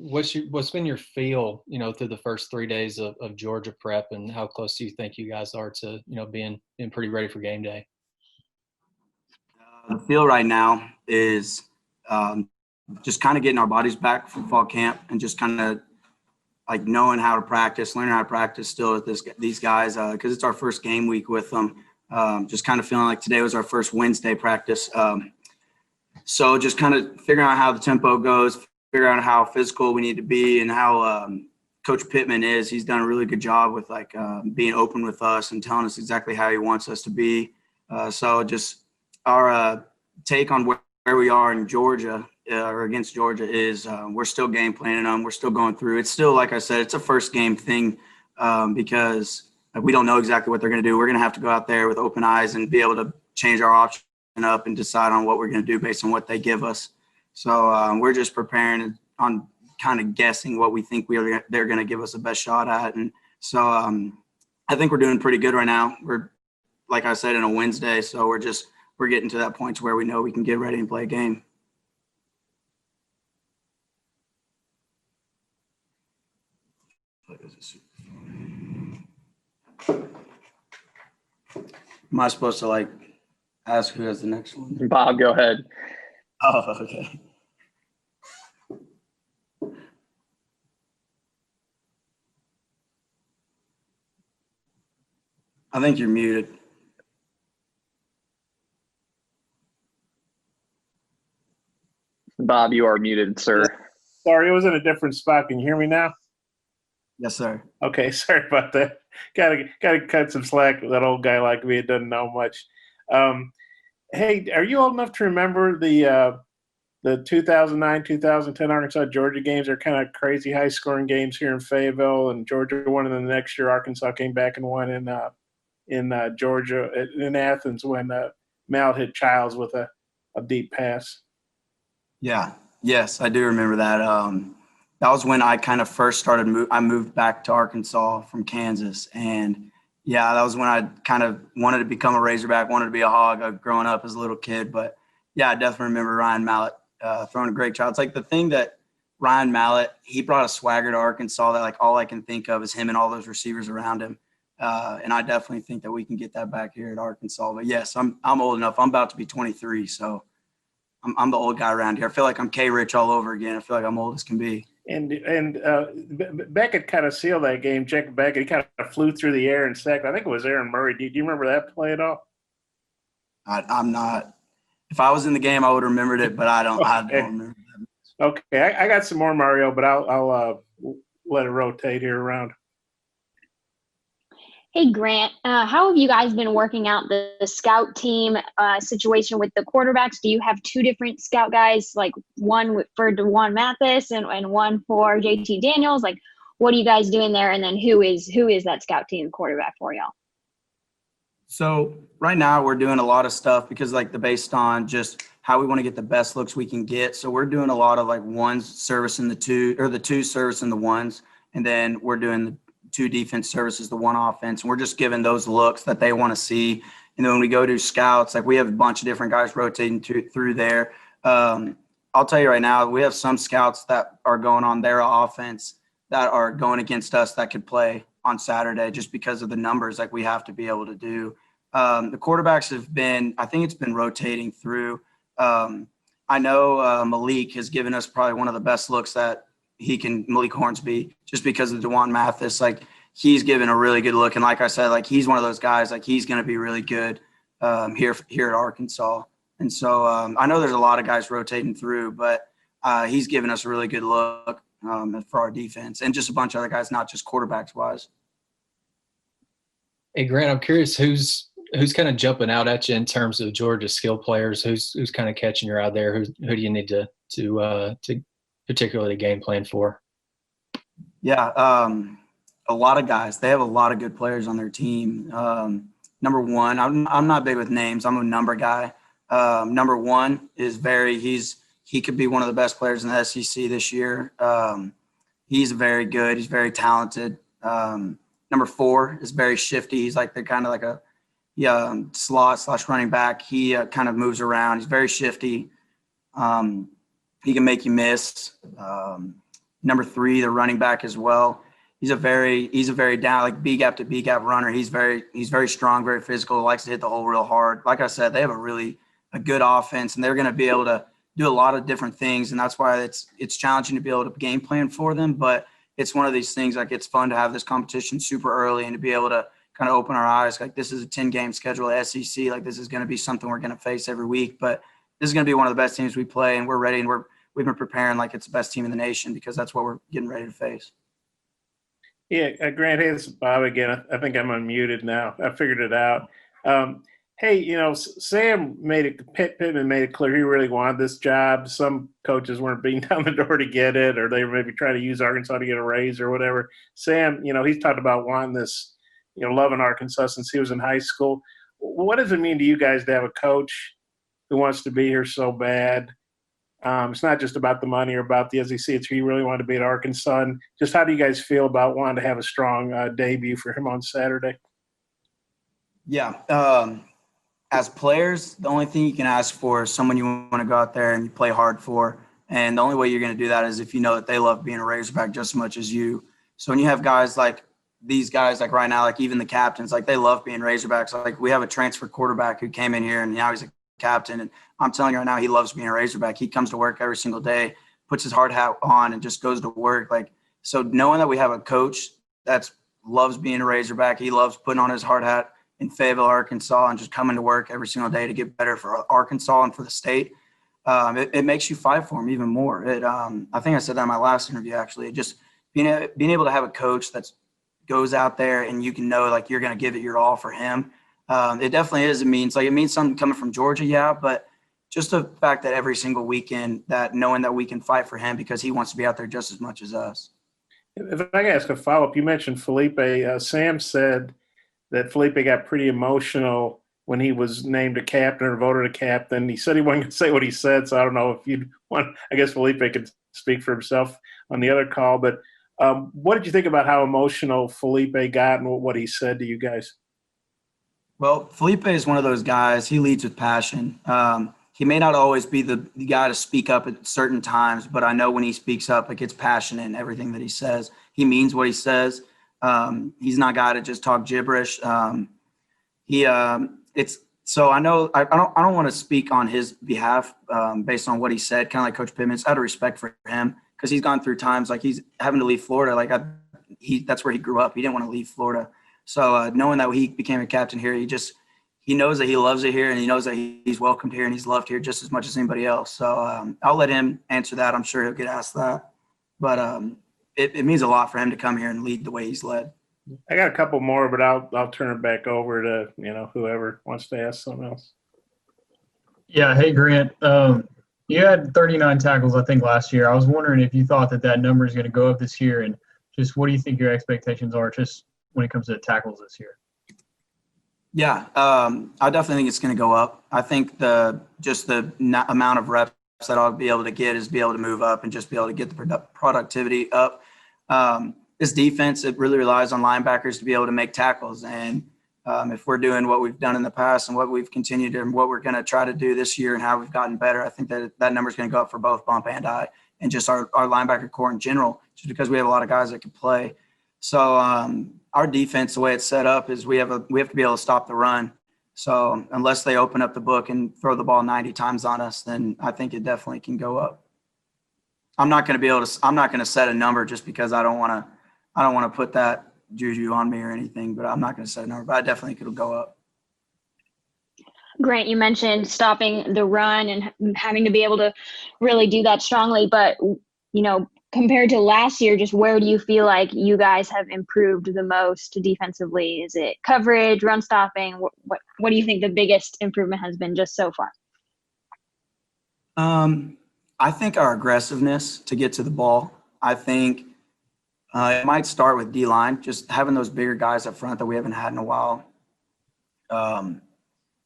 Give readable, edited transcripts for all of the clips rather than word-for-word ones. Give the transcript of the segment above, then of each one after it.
What's been your feel, through the first 3 days of Georgia prep, and how close do you think you guys are to, being pretty ready for game day? The feel right now is just kind of getting our bodies back from fall camp and just kind of like knowing how to practice, learning how to practice still with these guys because it's our first game week with them. Just kind of feeling like today was our first Wednesday practice. So just kind of figuring out how the tempo goes, figuring out how physical we need to be, and how Coach Pittman is. He's done a really good job with being open with us and telling us exactly how he wants us to be. So just our take on where we are in Georgia or against Georgia is we're still game planning them. We're still going through. It's still, like I said, it's a first game thing because we don't know exactly what they're going to do. We're going to have to go out there with open eyes and be able to change our option up and decide on what we're going to do based on what they give us. So we're just preparing on kind of guessing what we think they're going to give us the best shot at. And so I think we're doing pretty good right now. We're, like I said, in a Wednesday, so we're getting to that point to where we know we can get ready and play a game. Am I supposed to ask who has the next one? Bob, go ahead. Oh, okay. I think you're muted. Bob, you are muted, sir. Sorry, it was in a different spot. Can you hear me now? Yes, sir. Okay, sorry about that. Gotta cut some slack. That old guy like me doesn't know much. Hey, are you old enough to remember the 2009, 2010 Arkansas Georgia games? Are kind of crazy high scoring games here in Fayetteville, and Georgia won, and then the next year Arkansas came back and won in Georgia in Athens when Mal hit Childs with a deep pass. Yeah. Yes, I do remember that. That was when I kind of first started. I moved back to Arkansas from Kansas, and yeah, that was when I kind of wanted to become a Razorback, wanted to be a Hog growing up as a little kid. But yeah, I definitely remember Ryan Mallett throwing a great shot. It's like the thing that Ryan Mallett, he brought a swagger to Arkansas that all I can think of is him and all those receivers around him. And I definitely think that we can get that back here at Arkansas. But yes, I'm old enough. I'm about to be 23, so I'm the old guy around here. I feel like I'm K-Rich all over again. I feel like I'm old as can be. And Beckett kind of sealed that game. Jacob Beckett, he kind of flew through the air and sacked. I think it was Aaron Murray. Do you remember that play at all? I'm not. If I was in the game, I would have remembered it, but I don't. Okay. I don't remember that. Okay, I got some more Mario, but I'll let it rotate here around. Hey, Grant, how have you guys been working out the scout team situation with the quarterbacks? Do you have two different scout guys, like one for DeJuan Mathis and one for JT Daniels? Like, what are you guys doing there? And then who is that scout team quarterback for y'all? So right now we're doing a lot of stuff because based on just how we want to get the best looks we can get. So we're doing a lot of ones servicing the two, or the two servicing the ones. And then we're doing the two defense services, the one offense. And we're just giving those looks that they want to see. And then when we go to scouts, we have a bunch of different guys rotating through there. I'll tell you right now, we have some scouts that are going on their offense that are going against us that could play on Saturday just because of the numbers we have to be able to do. The quarterbacks have been, I think it's been rotating through. I know Malik has given us probably one of the best looks that Malik Hornsby, just because of DeJuan Mathis. He's given a really good look. And like I said, he's one of those guys, he's going to be really good here at Arkansas. And so I know there's a lot of guys rotating through, but he's given us a really good look for our defense and just a bunch of other guys, not just quarterbacks wise. Hey, Grant, I'm curious who's kind of jumping out at you in terms of Georgia skill players. Who's kind of catching your eye there? Who do you need to particularly game plan for? Yeah, a lot of guys. They have a lot of good players on their team. Number one, I'm not big with names. I'm a number guy. Number one is he could be one of the best players in the SEC this year. He's very good. He's very talented. Number four is very shifty. He's they're kind of like a slot/running back. He kind of moves around. He's very shifty. He can make you miss. Number 3, the running back as well. He's a very down, like B gap to B gap runner. He's very strong, very physical, likes to hit the hole real hard. Like I said, they have a good offense, and they're going to be able to do a lot of different things. And that's why it's challenging to be able to game plan for them. But it's one of these things, like, it's fun to have this competition super early and to be able to kind of open our eyes. Like, this is a 10-game schedule at SEC. Like, this is going to be something we're going to face every week, but this is going to be one of the best teams we play, and we're ready, and we've been preparing like it's the best team in the nation, because that's what we're getting ready to face. Yeah, Grant, hey, it's Bob again. I think I'm unmuted now. I figured it out. Hey, Sam Pittman made it clear he really wanted this job. Some coaches weren't beating down the door to get it, or they were maybe trying to use Arkansas to get a raise or whatever. Sam, he's talked about wanting this, loving Arkansas since he was in high school. What does it mean to you guys to have a coach who wants to be here so bad? It's not just about the money or about the SEC. It's he really wanted to be at Arkansas. And just how do you guys feel about wanting to have a strong debut for him on Saturday? Yeah. As players, the only thing you can ask for is someone you want to go out there and you play hard for. And the only way you're going to do that is if you know that they love being a Razorback just as much as you. So when you have guys like these guys, like right now, like even the captains, like they love being Razorbacks. Like we have a transfer quarterback who came in here and now he's a captain. And I'm telling you right now, he loves being a Razorback. He comes to work every single day, puts his hard hat on and just goes to work. Like, so knowing that we have a coach that loves being a Razorback, he loves putting on his hard hat in Fayetteville, Arkansas, and just coming to work every single day to get better for Arkansas and for the state. It makes you fight for him even more. I think I said that in my last interview, actually. Just being able to have a coach that goes out there and you can know like you're going to give it your all for him. It definitely is. It means something coming from Georgia, yeah, but just the fact that every single weekend, that knowing that we can fight for him because he wants to be out there just as much as us. If I can ask a follow-up, you mentioned Felipe. Sam said that Felipe got pretty emotional when he was named a captain or voted a captain. He said he wasn't going to say what he said, so I don't know if you'd want – I guess Felipe could speak for himself on the other call. But what did you think about how emotional Felipe got and what he said to you guys? Well, Felipe is one of those guys. He leads with passion. He may not always be the guy to speak up at certain times, but I know when he speaks up, like it's passionate in everything that he says. He means what he says. He's not a guy to just talk gibberish. So I know I don't want to speak on his behalf based on what he said. Kind of like Coach Pittman. Out of respect for him, because he's gone through times like he's having to leave Florida. Like that's where he grew up. He didn't want to leave Florida. So knowing that he became a captain here, he knows that he loves it here, and he knows that he's welcomed here and he's loved here just as much as anybody else. So I'll let him answer that. I'm sure he'll get asked that, but it means a lot for him to come here and lead the way he's led. I got a couple more, but I'll turn it back over to whoever wants to ask something else. Yeah. Hey, Grant. You had 39 tackles, I think, last year. I was wondering if you thought that number is going to go up this year, and just what do you think your expectations are just when it comes to tackles this year? Yeah, I definitely think it's going to go up. I think the amount of reps that I'll be able to get is be able to move up and just be able to get the productivity up. This defense, it really relies on linebackers to be able to make tackles. And if we're doing what we've done in the past and what we've continued and what we're going to try to do this year and how we've gotten better, I think that number is going to go up for both Bump and I, and just our linebacker core in general, just because we have a lot of guys that can play. So our defense, the way it's set up, is we have to be able to stop the run. So unless they open up the book and throw the ball 90 times on us, then I think it definitely can go up. I'm not going to set a number just because I don't want to put that juju on me or anything, but I'm not going to set a number, but I definitely think it'll go up. Grant, you mentioned stopping the run and having to be able to really do that strongly, but compared to last year, just where do you feel like you guys have improved the most defensively? Is it coverage, run stopping? What do you think the biggest improvement has been just so far? I think our aggressiveness to get to the ball. I think it might start with D-line, just having those bigger guys up front that we haven't had in a while.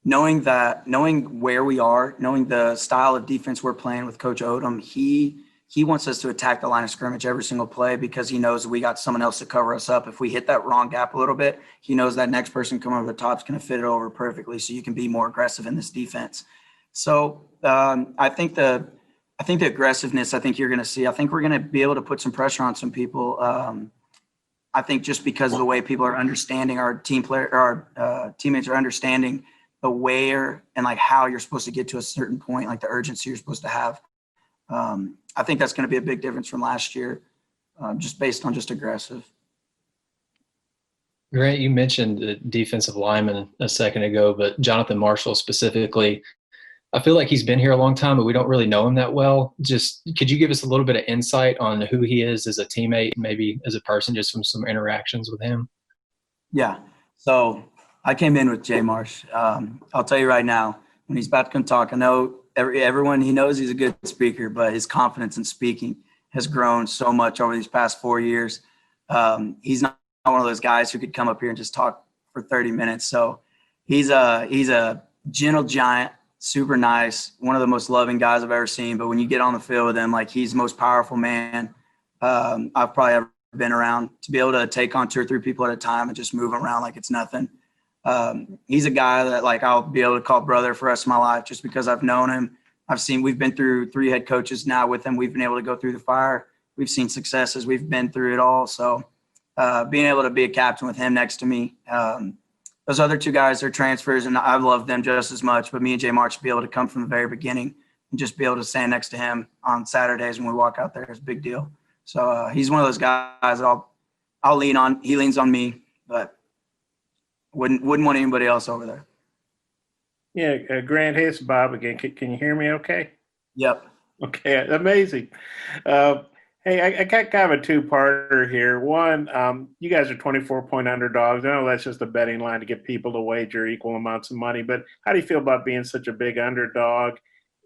Knowing where we are, knowing the style of defense we're playing with Coach Odom, he wants us to attack the line of scrimmage every single play because he knows we got someone else to cover us up. If we hit that wrong gap a little bit, he knows that next person coming over the top is going to fit it over perfectly, so you can be more aggressive in this defense. So I think the I think the aggressiveness, I think you're going to see. I think we're going to be able to put some pressure on some people. I think just because of the way people are understanding our teammates are understanding the where and like how you're supposed to get to a certain point, like the urgency you're supposed to have. I think that's going to be a big difference from last year, just based on just aggressive. Grant, you mentioned the defensive lineman a second ago, but Jonathan Marshall specifically, I feel like he's been here a long time, but we don't really know him that well. Just could you give us a little bit of insight on who he is as a teammate, maybe as a person, just from some interactions with him? Yeah. So I came in with Jay Marsh. I'll tell you right now, when he's about to come talk, I know everyone, he knows he's a good speaker, but his confidence in speaking has grown so much over these past 4 years. He's not one of those guys who could come up here and just talk for 30 minutes. So he's a gentle giant, super nice, one of the most loving guys I've ever seen. But when you get on the field with him, like he's the most powerful man I've probably ever been around, to be able to take on 2 or 3 people at a time and just move them around like it's nothing. He's a guy that like I'll be able to call brother for the rest of my life, just because I've known him. We've been through 3 head coaches now with him. We've been able to go through the fire. We've seen successes. We've been through it all. So being able to be a captain with him next to me, those other 2 guys are transfers, and I love them just as much. But me and Jay March be able to come from the very beginning and just be able to stand next to him on Saturdays when we walk out there is a big deal. So he's one of those guys that I'll lean on. He leans on me, but wouldn't want anybody else over there. Yeah, Grant, hey, it's Bob again. Can you hear me okay? Yep. Okay, amazing. Hey, I got kind of a 2-parter here. One, you guys are 24-point underdogs. I know that's just a betting line to get people to wager equal amounts of money, but how do you feel about being such a big underdog?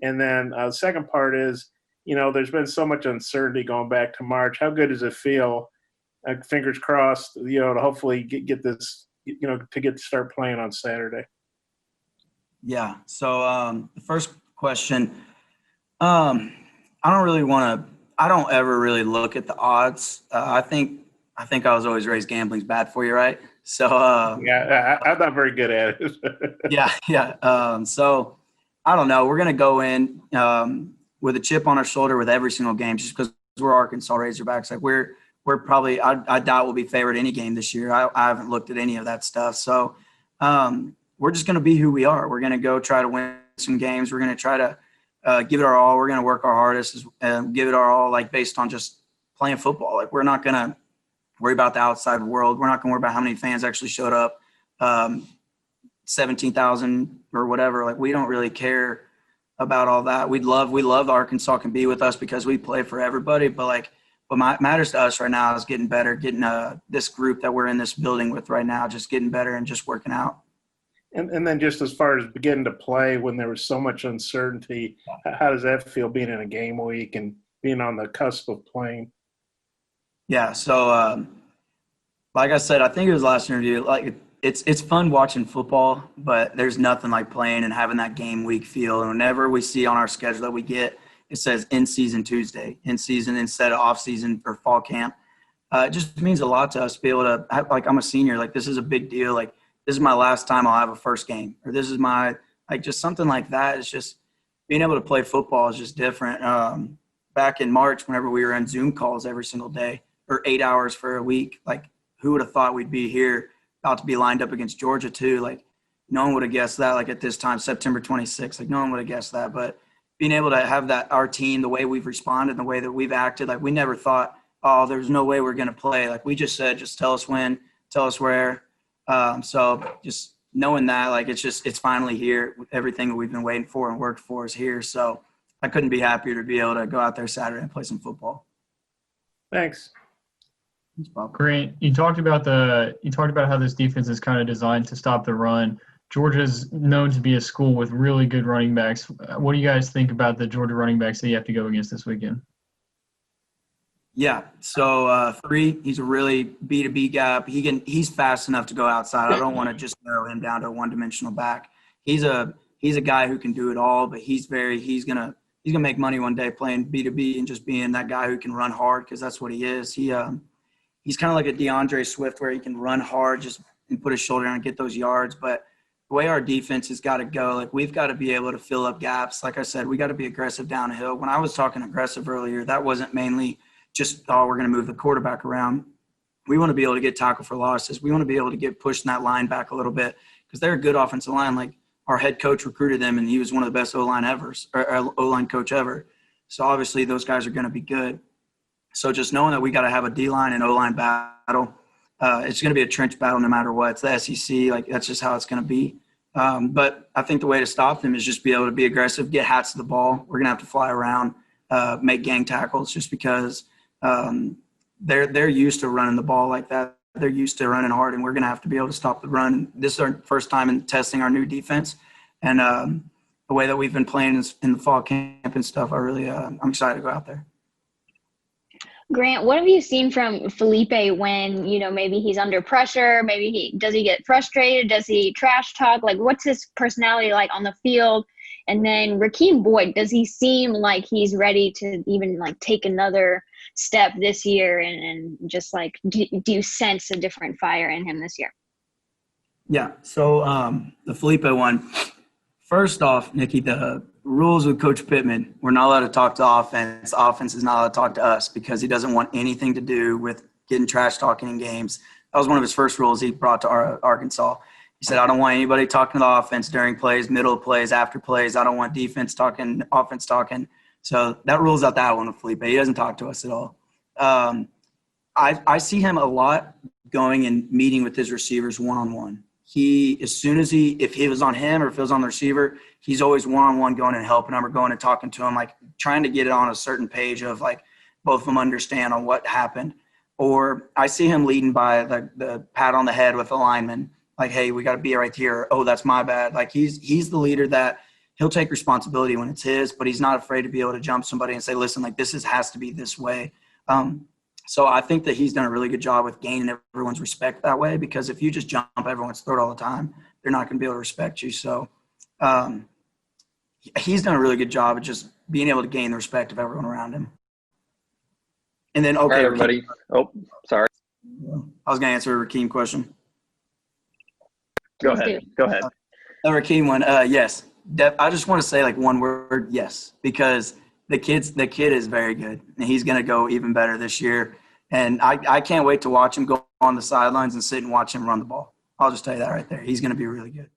And then the second part is, there's been so much uncertainty going back to March. How good does it feel, fingers crossed, to hopefully get this, to get to start playing on Saturday? Yeah. So the first question, I don't ever really look at the odds. I think I was always raised gambling's bad for you, right? So yeah, I'm not very good at it. yeah. So I don't know. We're gonna go in with a chip on our shoulder with every single game, just because we're Arkansas Razorbacks. Like we're probably, I doubt we'll be favored any game this year. I haven't looked at any of that stuff. So we're just gonna be who we are. We're gonna go try to win some games. We're gonna try to give it our all. We're going to work our hardest and give it our all, like based on just playing football. Like we're not going to worry about the outside world. We're not going to worry about how many fans actually showed up, 17,000 or whatever. Like we don't really care about all that. We love Arkansas can be with us because we play for everybody. But like what matters to us right now is getting better, getting this group that we're in this building with right now, just getting better and just working out. And then just as far as beginning to play when there was so much uncertainty, how does that feel being in a game week and being on the cusp of playing? Yeah. So like I said, I think it was last interview, like it's fun watching football, but there's nothing like playing and having that game week feel. And whenever we see on our schedule that we get, it says in-season Tuesday, in-season instead of off-season or fall camp. It just means a lot to us to be able to – like I'm a senior. Like this is a big deal. Like this is my last time I'll have a first game, or this is my – like just something like that. It's just being able to play football is just different. Back in March, whenever we were on Zoom calls every single day or 8 hours for a week, like who would have thought we'd be here about to be lined up against Georgia too? Like no one would have guessed that, like at this time, September 26th, like no one would have guessed that. But being able to have that, our team, the way we've responded, the way that we've acted, like we never thought, oh, there's no way we're going to play. Like we just said, just tell us when, tell us where. So just knowing that, like it's finally here. Everything that we've been waiting for and worked for is here. So I couldn't be happier to be able to go out there Saturday and play some football. Thanks. Thanks, Bob. Great. You talked about how this defense is kind of designed to stop the run. Georgia's known to be a school with really good running backs. What do you guys think about the Georgia running backs that you have to go against this weekend? Yeah. So 3, he's a really B2B guy. He's fast enough to go outside. I don't want to just narrow him down to a one-dimensional back. He's a guy who can do it all, but he's gonna make money one day playing B2B and just being that guy who can run hard, because that's what he is. He's kind of like a DeAndre Swift, where he can run hard just and put his shoulder down and get those yards. But the way our defense has got to go, like we've got to be able to fill up gaps. Like I said, we got to be aggressive down the hill. When I was talking aggressive earlier, that wasn't mainly just, oh, we're going to move the quarterback around. We want to be able to get tackle for losses. We want to be able to get pushing that line back a little bit because they're a good offensive line. Like our head coach recruited them, and he was one of the best O-line ever, or O-line coach ever. So obviously those guys are going to be good. So just knowing that we got to have a D-line and O-line battle, it's going to be a trench battle no matter what. It's the SEC. Like that's just how it's going to be. But I think the way to stop them is just be able to be aggressive, get hats to the ball. We're going to have to fly around, make gang tackles just because they're used to running the ball like that. They're used to running hard, and we're going to have to be able to stop the run. This is our first time in testing our new defense. And the way that we've been playing in the fall camp and stuff, I'm excited to go out there. Grant, what have you seen from Felipe when, maybe he's under pressure? Maybe does he get frustrated? Does he trash talk? Like, what's his personality like on the field? And then Rakeem Boyd, does he seem like he's ready to even like take another step this year? And just like, do you sense a different fire in him this year? Yeah. So the Felipe one, first off, Nikki, the rules with Coach Pittman, we're not allowed to talk to offense. Offense is not allowed to talk to us because he doesn't want anything to do with getting trash talking in games. That was one of his first rules he brought to Arkansas. He said, I don't want anybody talking to the offense during plays, middle of plays, after plays. I don't want defense talking, offense talking. So that rules out that one with Felipe. He doesn't talk to us at all. I see him a lot going and meeting with his receivers one-on-one. If he was on him or if it was on the receiver, he's always one-on-one going and helping him or going and talking to him, like trying to get it on a certain page of like both of them understand on what happened. Or I see him leading by the pat on the head with the lineman, like, hey, we got to be right here. Oh, that's my bad. Like he's the leader that he'll take responsibility when it's his, but he's not afraid to be able to jump somebody and say, listen, like has to be this way. So I think that he's done a really good job with gaining everyone's respect that way, because if you just jump everyone's throat all the time, they're not going to be able to respect you. So he's done a really good job of just being able to gain the respect of everyone around him. And then, okay. All right, everybody. Oh, sorry. I was going to answer a Rakeem question. Go ahead. The Rakeem one, yes. I just want to say like one word, yes, because the kid is very good, and he's going to go even better this year. And I can't wait to watch him go on the sidelines and sit and watch him run the ball. I'll just tell you that right there. He's going to be really good.